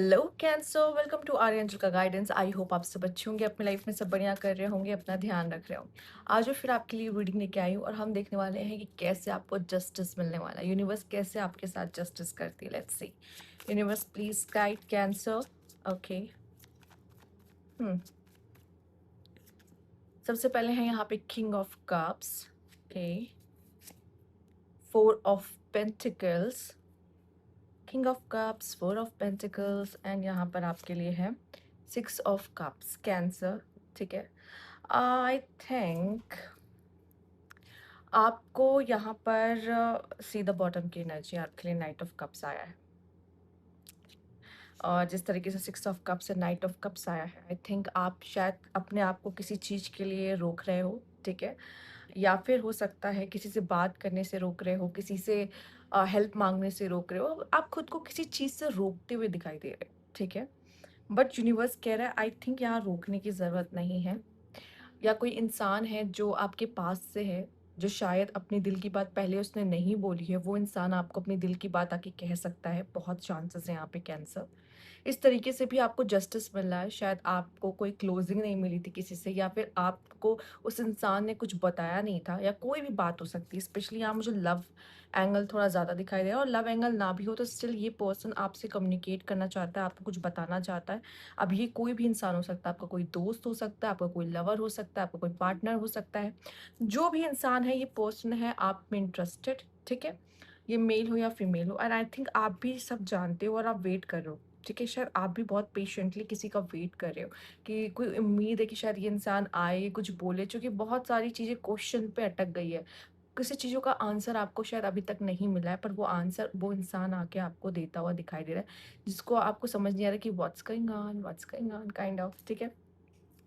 Hello cancer, welcome to Aryan का guidance. I hope आप सब अच्छे होंगे, अपनी लाइफ में सब बढ़िया कर रहे होंगे, अपना ध्यान रख रहे होंगे। आज मैं फिर आपके लिए रीडिंग लेके आई हूँ और हम देखने वाले हैं कि कैसे आपको जस्टिस मिलने वाला है। यूनिवर्स कैसे आपके साथ जस्टिस करती है। Let's see. Universe please guide cancer. Okay. सबसे पहले है यहाँ पे king of cups. Okay. Four of pentacles, king of cups, four of pentacles and यहाँ पर आपके लिए है सिक्स ऑफ कप्स कैंसर। ठीक है। आई थिंक आपको यहाँ पर सी द बॉटम की एनर्जी आपके लिए नाइट ऑफ कप्स आया है। और जिस तरीके से सिक्स ऑफ कप्स से नाइट ऑफ कप्स आया है, आई थिंक आप शायद अपने आप को किसी चीज़ के लिए रोक रहे हो। ठीक है। या फिर हो सकता है किसी से बात करने से रोक रहे हो, किसी से हेल्प मांगने से रोक रहे हो, आप खुद को किसी चीज़ से रोकते हुए दिखाई दे रहे हो। ठीक है। बट यूनिवर्स कह रहा है आई थिंक यहाँ रोकने की ज़रूरत नहीं है। या कोई इंसान है जो आपके पास से है, जो शायद अपने दिल की बात पहले उसने नहीं बोली है, वो इंसान आपको अपने दिल की बात आके कह सकता है। बहुत चांसेस हैं यहाँ पे कैंसर। इस तरीके से भी आपको जस्टिस मिल रहा है। शायद आपको कोई क्लोजिंग नहीं मिली थी किसी से, या फिर आपको उस इंसान ने कुछ बताया नहीं था, या कोई भी बात हो सकती है। स्पेशली यहाँ मुझे लव एंगल थोड़ा ज़्यादा दिखाई दे रहा है, और लव एंगल ना भी हो तो स्टिल ये पर्सन आपसे कम्युनिकेट करना चाहता है, आपको कुछ बताना चाहता है। अब ये कोई भी इंसान हो सकता है, आपका कोई दोस्त हो सकता है, आपका कोई लवर हो सकता है, आपका कोई पार्टनर हो सकता है। जो भी इंसान है, ये पर्सन है आप में इंटरेस्टेड। ठीक है। ये मेल हो या फीमेल हो, एंड आई थिंक आप भी सब जानते हो और आप वेट कर रहे हो। ठीक है। शायद आप भी बहुत पेशेंटली किसी का वेट कर रहे हो कि कोई उम्मीद है कि शायद ये इंसान आए, कुछ बोले, क्योंकि बहुत सारी चीज़ें क्वेश्चन पे अटक गई है। किसी चीज़ों का आंसर आपको शायद अभी तक नहीं मिला है, पर वो आंसर वो इंसान आके आपको देता हुआ दिखाई दे रहा है, जिसको आपको समझ नहीं आ रहा कि what's going on kind of. ठीक है।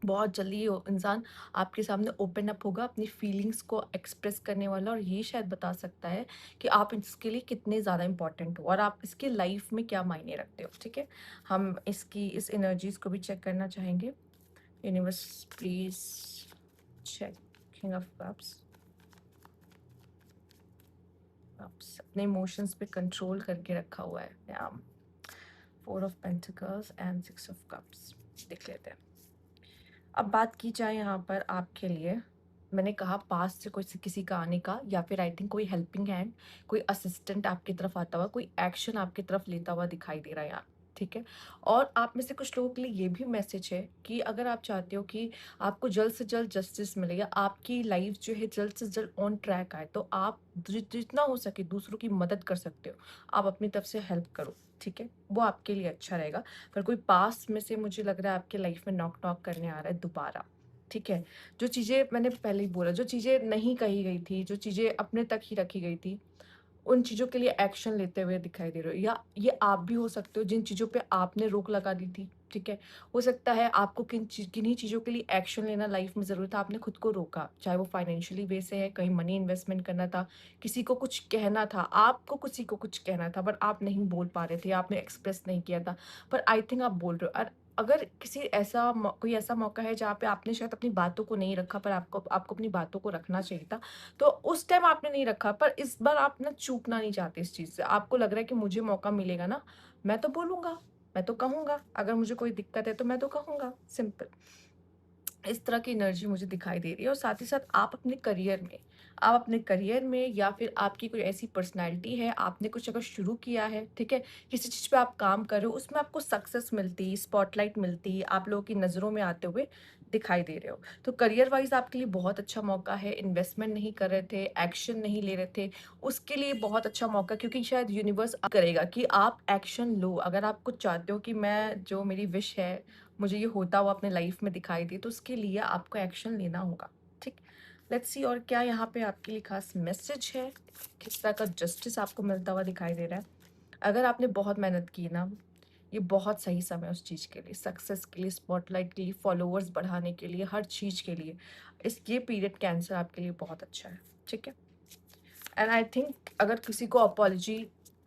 बहुत जल्दी ये इंसान आपके सामने ओपन अप होगा, अपनी फीलिंग्स को एक्सप्रेस करने वाला, और ये शायद बता सकता है कि आप इसके लिए कितने ज़्यादा इंपॉर्टेंट हो और आप इसके लाइफ में क्या मायने रखते हो। ठीक है। हम इसकी इस एनर्जीज को भी चेक करना चाहेंगे। Universe please check king of cups. अपने इमोशंस पे कंट्रोल करके रखा हुआ है। Four of pentacles and six of cups देख लेते हैं। अब बात की जाए यहाँ पर आपके लिए, मैंने कहा पास्ट से कोई किसी का आने का, या फिर आई थिंक कोई हेल्पिंग हैंड, कोई असिस्टेंट आपकी तरफ आता हुआ, कोई एक्शन आपकी तरफ लेता हुआ दिखाई दे रहा है यहाँ। ठीक है। और आप में से कुछ लोगों के लिए ये भी मैसेज है कि अगर आप चाहते हो कि आपको जल्द से जल्द जस्टिस मिले, या आपकी लाइफ जो है जल्द से जल्द ऑन ट्रैक आए, तो आप जितना हो सके दूसरों की मदद कर सकते हो। आप अपनी तरफ से हेल्प करो। ठीक है। वो आपके लिए अच्छा रहेगा। पर कोई पास में से मुझे लग रहा है आपके लाइफ में नॉक नॉक करने आ रहा है दोबारा। ठीक है। जो चीज़ें मैंने पहले ही बोला, जो चीज़ें नहीं कही गई थी, जो चीज़ें अपने तक ही रखी गई थी, उन चीज़ों के लिए एक्शन लेते हुए दिखाई दे रहे हो। या ये आप भी हो सकते हो जिन चीज़ों पे आपने रोक लगा दी थी। ठीक है। हो सकता है आपको किन्हीं चीज़ों के लिए एक्शन लेना लाइफ में ज़रूरी था, आपने खुद को रोका, चाहे वो फाइनेंशियली वे से है, कहीं मनी इन्वेस्टमेंट करना था, किसी को कुछ कहना था, आपको किसी को कुछ कहना था, बट आप नहीं बोल पा रहे थे, आपने एक्सप्रेस नहीं किया था। पर आई थिंक आप बोल रहे हो। और अगर किसी ऐसा कोई ऐसा मौका है जहाँ पे आपने शायद अपनी बातों को नहीं रखा, पर आपको आपको अपनी बातों को रखना चाहिए था, तो उस टाइम आपने नहीं रखा, पर इस बार आप ना चूकना नहीं चाहते इस चीज़ से। आपको लग रहा है कि मुझे मौका मिलेगा ना, मैं तो बोलूँगा, मैं तो कहूँगा, अगर मुझे कोई दिक्कत है तो मैं तो कहूँगा, सिंपल। इस तरह की एनर्जी मुझे दिखाई दे रही है। और साथ ही साथ आप अपने करियर में या फिर आपकी कोई ऐसी पर्सनैलिटी है, आपने कुछ अगर शुरू किया है, ठीक है, किसी चीज़ पे आप काम कर रहे हो, उसमें आपको सक्सेस मिलती, स्पॉटलाइट मिलती, आप लोगों की नज़रों में आते हुए दिखाई दे रहे हो। तो करियर वाइज़ आपके लिए बहुत अच्छा मौका है। इन्वेस्टमेंट नहीं कर रहे थे, एक्शन नहीं ले रहे थे, उसके लिए बहुत अच्छा मौका, क्योंकि शायद यूनिवर्स करेगा कि आप एक्शन लो। अगर आप कुछ चाहते हो कि मैं जो मेरी विश है, मुझे ये होता हुआ अपने लाइफ में दिखाई दे, तो उसके लिए आपको एक्शन लेना होगा। ठीक। लेट्स सी और क्या यहाँ पे आपके लिए खास मैसेज है, किस तरह का जस्टिस आपको मिलता हुआ दिखाई दे रहा है। अगर आपने बहुत मेहनत की ना, ये बहुत सही समय है उस चीज़ के लिए, सक्सेस के लिए, स्पॉटलाइट के लिए, फॉलोअर्स बढ़ाने के लिए, हर चीज़ के लिए। इस ये पीरियड कैंसर आपके लिए बहुत अच्छा है। ठीक है। एंड आई थिंक अगर किसी को अपॉलॉजी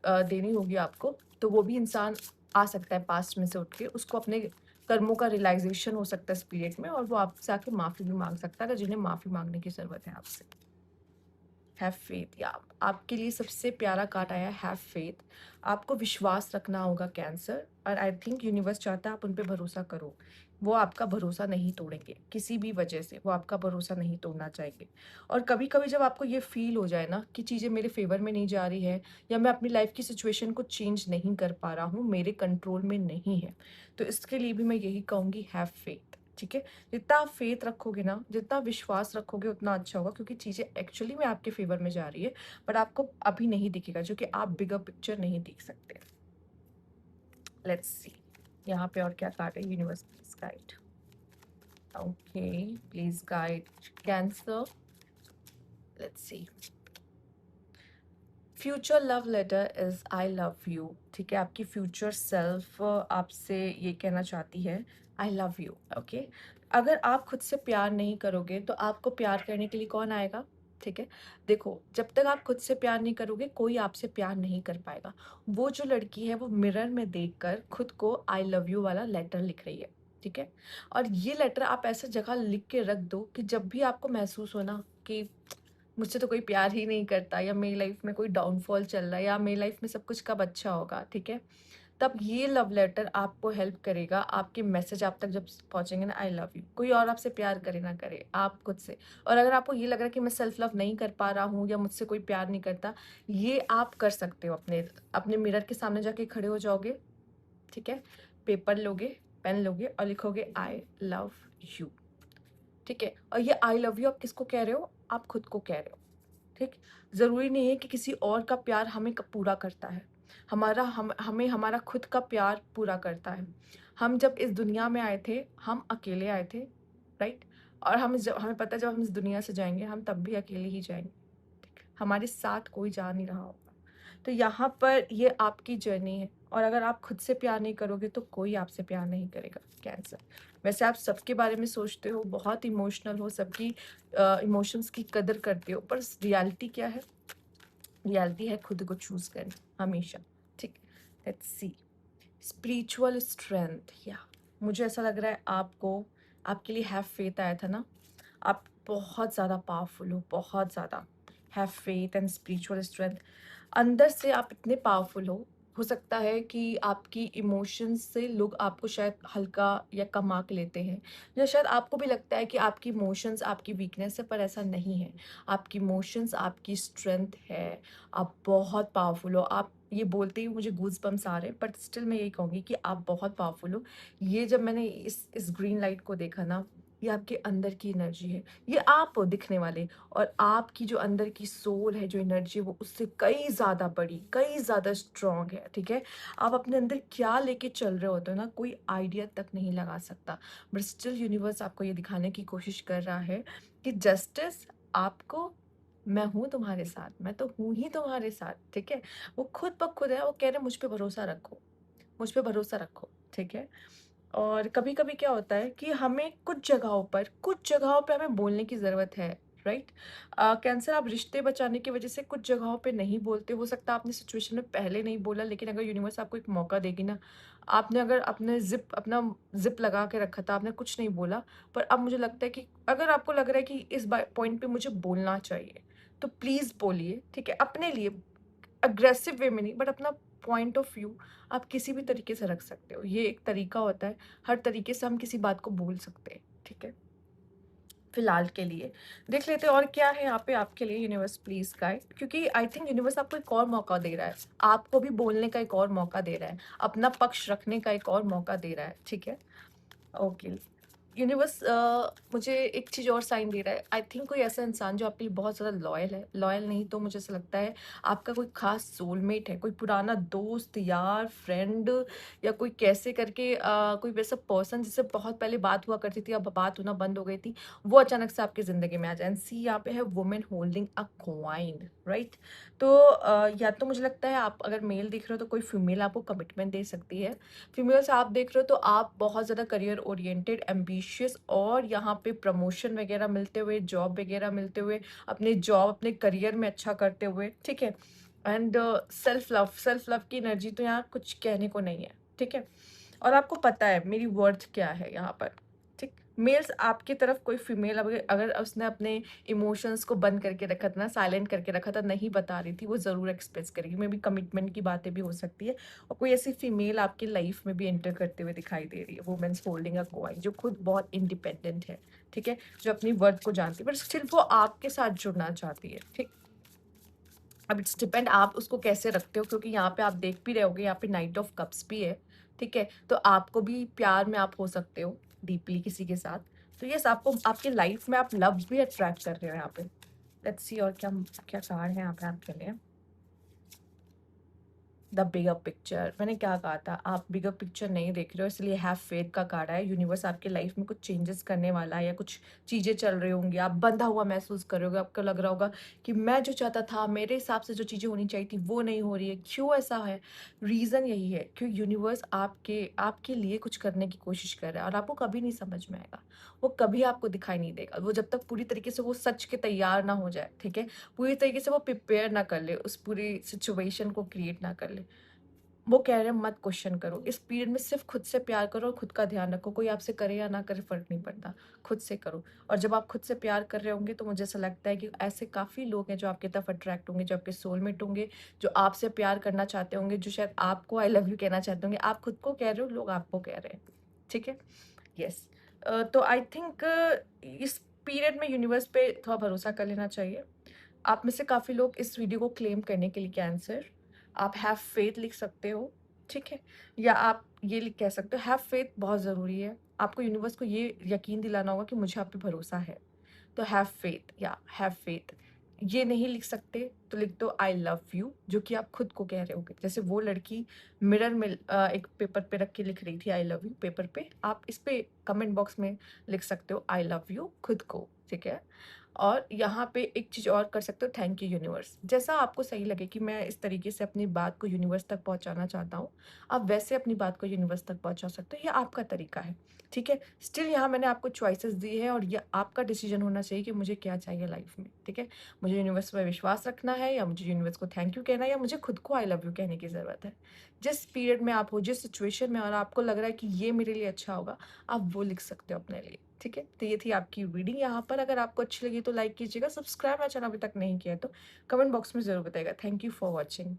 देनी होगी आपको, तो वो भी इंसान आ सकता है पास्ट में से उठ के, उसको अपने कर्मों का रियलाइजेशन हो सकता है इस पीरियड में, और वो आपसे आके माफ़ी भी मांग सकता है, अगर जिन्हें माफ़ी मांगने की ज़रूरत है आपसे। हैव फेथ, या आपके लिए सबसे प्यारा कार्ड आया है हैव फेथ। आपको विश्वास रखना होगा कैंसर, और आई थिंक यूनिवर्स चाहता है आप उन पे भरोसा करो। वो आपका भरोसा नहीं तोड़ेंगे किसी भी वजह से, वो आपका भरोसा नहीं तोड़ना चाहेंगे। और कभी कभी जब आपको ये फील हो जाए ना कि चीज़ें मेरे फेवर में नहीं जा रही है, या मैं अपनी लाइफ की सिचुएशन को चेंज नहीं कर पा रहा हूँ, मेरे कंट्रोल में नहीं है, तो इसके लिए भी मैं यही कहूँगी हैव फेथ। ठीक है, जितना आप फेथ रखोगे ना, जितना विश्वास रखोगे, उतना अच्छा होगा, क्योंकि चीज़ें एक्चुअली में आपके फेवर में जा रही है, बट आपको अभी नहीं दिखेगा, जो कि आप बिगर पिक्चर नहीं देख सकते। लेट्स सी यहाँ पे और क्या कार्ड है। Universe please guide, okay please guide cancer. Let's see, future love letter is I love you. ठीक है, आपकी फ्यूचर सेल्फ आपसे ये कहना चाहती है आई लव यू। ओके, अगर आप खुद से प्यार नहीं करोगे तो आपको प्यार करने के लिए कौन आएगा? ठीक है, देखो जब तक आप खुद से प्यार नहीं करोगे कोई आपसे प्यार नहीं कर पाएगा। वो जो लड़की है वो मिरर में देखकर खुद को आई लव यू वाला लेटर लिख रही है। ठीक है, और ये लेटर आप ऐसा जगह लिख के रख दो कि जब भी आपको महसूस हो ना कि मुझसे तो कोई प्यार ही नहीं करता, या मेरी लाइफ में कोई डाउनफॉल चल रहा है, या मेरी लाइफ में सब कुछ कब अच्छा होगा, ठीक है, तब ये लव लेटर आपको हेल्प करेगा। आपके मैसेज आप तक जब पहुंचेंगे ना, आई लव यू, कोई और आपसे प्यार करे ना करे, आप खुद से। और अगर आपको ये लग रहा है कि मैं सेल्फ लव नहीं कर पा रहा हूँ, या मुझसे कोई प्यार नहीं करता, ये आप कर सकते हो। अपने अपने मिरर के सामने जाके खड़े हो जाओगे, ठीक है, पेपर लोगे, पेन लोगे और लिखोगे आई लव यू। ठीक है, और ये आई लव यू आप किसको कह रहे हो? आप खुद को कह रहे हो। ठीक, ज़रूरी नहीं है कि किसी और का प्यार हमें पूरा करता है, हमारा हमें हमारा खुद का प्यार पूरा करता है। हम जब इस दुनिया में आए थे हम अकेले आए थे, राइट, और हम जब हमें पता है जब हम इस दुनिया से जाएंगे हम तब भी अकेले ही जाएंगे। ठीक, हमारे साथ कोई जा नहीं रहा होगा। तो यहाँ पर ये आपकी जर्नी है, और अगर आप खुद से प्यार नहीं करोगे तो कोई आपसे प्यार नहीं करेगा कैंसर। वैसे आप सबके बारे में सोचते हो, बहुत इमोशनल हो, सबकी इमोशंस की कदर करते हो, पर रियलिटी क्या है? रियलिटी है खुद को चूज करना हमेशा। ठीक, लेट्स सी, स्पिरिचुअल स्ट्रेंथ, या मुझे ऐसा लग रहा है आपको, आपके लिए हैव फेथ आया था ना, आप बहुत ज़्यादा पावरफुल हो, बहुत ज़्यादा। Have faith and spiritual strength, अंदर से आप इतने पावरफुल हो सकता है कि आपकी इमोशंस से लोग आपको शायद हल्का या कम आंक लेते हैं, या शायद आपको भी लगता है कि आपकी इमोशंस आपकी वीकनेस है, पर ऐसा नहीं है। आपकी इमोशंस आपकी स्ट्रेंथ है, आप बहुत पावरफुल हो। आप ये बोलते ही मुझे गूज बम्स आ रहे हैं, बट स्टिल मैं यही कहूँगी कि आप बहुत पावरफुल हो। ये जब मैंने इस ग्रीन लाइट को देखा ना, ये आपके अंदर की एनर्जी है, ये आप हो दिखने वाले, और आपकी जो अंदर की सोल है, जो एनर्जी है, वो उससे कई ज़्यादा बड़ी, कई ज़्यादा स्ट्रॉन्ग है। ठीक है, आप अपने अंदर क्या लेके चल रहे होते हो ना, कोई आइडिया तक नहीं लगा सकता, बट स्टिल यूनिवर्स आपको ये दिखाने की कोशिश कर रहा है कि जस्टिस आपको, मैं हूँ तुम्हारे साथ, मैं तो हूँ ही तुम्हारे साथ। ठीक है, वो खुद ब खुद है, वो कह रहे हैं मुझ पे भरोसा रखो, मुझ पे भरोसा रखो। ठीक है, और कभी-कभी क्या होता है कि हमें कुछ जगहों पे हमें बोलने की ज़रूरत है, राइट? कैंसर, आप रिश्ते बचाने की वजह से कुछ जगहों पे नहीं बोलते, हो सकता है आपने सिचुएशन में पहले नहीं बोला, लेकिन अगर यूनिवर्स आपको एक मौका देगी ना, आपने अगर अपना ज़िप लगा के रखा था, आपने कुछ नहीं बोला, पर अब मुझे लगता है कि अगर आपको लग रहा है कि इस पॉइंट पे मुझे बोलना चाहिए, तो प्लीज़ बोलिए। ठीक है, अपने लिए अग्रेसिव वे में नहीं, बट अपना पॉइंट ऑफ व्यू आप किसी भी तरीके से रख सकते हो। ये एक तरीका होता है, हर तरीके से हम किसी बात को बोल सकते हैं। ठीक है, फिलहाल के लिए देख लेते हैं और क्या है यहाँ पे आपके लिए। यूनिवर्स प्लीज गाइड, क्योंकि आई थिंक यूनिवर्स आपको एक और मौका दे रहा है, आपको भी बोलने का एक और मौका दे रहा है, अपना पक्ष रखने का एक और मौका दे रहा है। ठीक है, ओके, यूनिवर्स मुझे एक चीज़ और साइन दे रहा है। आई थिंक कोई ऐसा इंसान जो आपके लिए बहुत ज़्यादा लॉयल है, लॉयल नहीं तो मुझे ऐसा लगता है आपका कोई खास सोलमेट है, कोई पुराना दोस्त, यार, फ्रेंड, या कोई कैसे करके कोई वैसा पर्सन जिससे बहुत पहले बात हुआ करती थी, अब बात होना बंद हो गई थी, वो अचानक से आपकी ज़िंदगी में आ जाए। एंड सी यहाँ पे है women holding a coin, right? तो या तो मुझे लगता है आप अगर मेल देख रहे हो तो कोई फीमेल आपको कमिटमेंट दे सकती है। फीमेल्स आप देख रहे हो तो आप बहुत ज़्यादा करियर ओरिएंटेड, एम्बिशियस, और यहाँ पे प्रमोशन वगैरह मिलते हुए, जॉब वगैरह मिलते हुए, अपने करियर में अच्छा करते हुए। ठीक है, एंड सेल्फ लव की एनर्जी तो यहाँ कुछ कहने को नहीं है। ठीक है, और आपको पता है मेरी वर्थ क्या है यहाँ पर। ठीक, मेल्स आपकी तरफ कोई फीमेल अगर अगर उसने अपने इमोशंस को बंद करके रखा था ना, साइलेंट करके रखा था, नहीं बता रही थी, वो ज़रूर एक्सप्रेस करेगी। मे बी कमिटमेंट की बातें भी हो सकती है और कोई ऐसी फीमेल आपकी लाइफ में भी एंटर करते हुए दिखाई दे रही है, वुमेन्स होल्डिंग अ कॉइन, जो खुद बहुत इंडिपेंडेंट है, ठीक है? जो अपनी वर्थ को जानती है, बट स्टिल वो आपके साथ जुड़ना चाहती है, ठीक? अब इट्स डिपेंड आप उसको कैसे रखते हो, क्योंकि यहाँ पे आप देख भी रहे होगे, यहाँ पे नाइट ऑफ कप्स भी है, ठीक है? तो आपको भी प्यार में आप हो सकते हो डीपली किसी के साथ। तो यस, आपको आपकी लाइफ में आप लव भी अट्रैक्ट कर रहे हो यहाँ पे। लेट्स सी और क्या क्या कार्ड है यहाँ पे आपके लिए। द बिगर पिक्चर, मैंने क्या कहा था, आप बिगर पिक्चर नहीं देख रहे हो, इसलिए हैव फेथ का कार्ड है। यूनिवर्स आपके लाइफ में कुछ चेंजेस करने वाला है, या कुछ चीज़ें चल रही होंगी, आप बंधा हुआ महसूस कर रहे होगे, आपको लग रहा होगा कि मैं जो चाहता था, मेरे हिसाब से जो चीज़ें होनी चाहिए थी वो नहीं हो रही है। क्यों ऐसा है? रीज़न यही है कि यूनिवर्स आपके आपके लिए कुछ करने की कोशिश कर रहा है और आपको कभी नहीं समझ में आएगा, वो कभी आपको दिखाई नहीं देगा, वो जब तक पूरी तरीके से वो सच के तैयार ना हो जाए, ठीक है? पूरी तरीके से वो प्रिपेयर ना कर ले, उस पूरी सिचुएशन को क्रिएट ना कर ले। वो कह रहे हैं मत क्वेश्चन करो, इस पीरियड में सिर्फ खुद से प्यार करो और खुद का ध्यान रखो, कोई आपसे करे या ना करे फ़र्क नहीं पड़ता, खुद से करो। और जब आप खुद से प्यार कर रहे होंगे तो मुझे ऐसा लगता है कि ऐसे काफ़ी लोग हैं जो आपकी तरफ अट्रैक्ट होंगे, जो आपके सोलमेट होंगे, जो आपसे प्यार करना चाहते होंगे, जो शायद आपको आई लव यू कहना चाहते होंगे। आप खुद को कह रहे हो, लोग आपको कह रहे हैं, ठीक है? यस। तो आई थिंक इस पीरियड में यूनिवर्स पे थोड़ा भरोसा कर लेना चाहिए। आप में से काफ़ी लोग इस वीडियो को क्लेम करने के लिए कैंसर, आप हैव फेथ लिख सकते हो, ठीक है? या आप ये लिख कह सकते हो हैव फेथ बहुत ज़रूरी है। आपको यूनिवर्स को ये यकीन दिलाना होगा कि मुझे आप पे भरोसा है। तो हैव फेथ या हैव फेथ। ये नहीं लिख सकते तो लिख दो आई लव यू, जो कि आप खुद को कह रहे होगे। जैसे वो लड़की मिरर में एक पेपर पे रख के लिख रही थी आई लव यू पेपर पे, आप इस पे कमेंट बॉक्स में लिख सकते हो आई लव यू खुद को, ठीक है? और यहाँ पे एक चीज़ और कर सकते हो, थैंक यू यूनिवर्स। जैसा आपको सही लगे कि मैं इस तरीके से अपनी बात को यूनिवर्स तक पहुँचाना चाहता हूँ, आप वैसे अपनी बात को यूनिवर्स तक पहुँचा सकते हो, ये आपका तरीका है, ठीक है? स्टिल यहाँ मैंने आपको चॉइसेस दी है और ये आपका डिसीजन होना चाहिए कि मुझे क्या चाहिए लाइफ में, ठीक है? मुझे यूनिवर्स पे विश्वास रखना है या मुझे यूनिवर्स को थैंक यू कहना है या मुझे खुद को आई लव यू कहने की ज़रूरत है। जिस पीरियड में आप हो, जिस सिचुएशन में और आपको लग रहा है कि ये मेरे लिए अच्छा होगा, आप वो लिख सकते हो अपने लिए, ठीक है? तो ये थी आपकी रीडिंग यहाँ पर। अगर आपको अच्छी लगी तो लाइक कीजिएगा, सब्सक्राइब मेरा चैनल अभी तक नहीं किया है तो कमेंट बॉक्स में ज़रूर बताइएगा। Thank you for watching.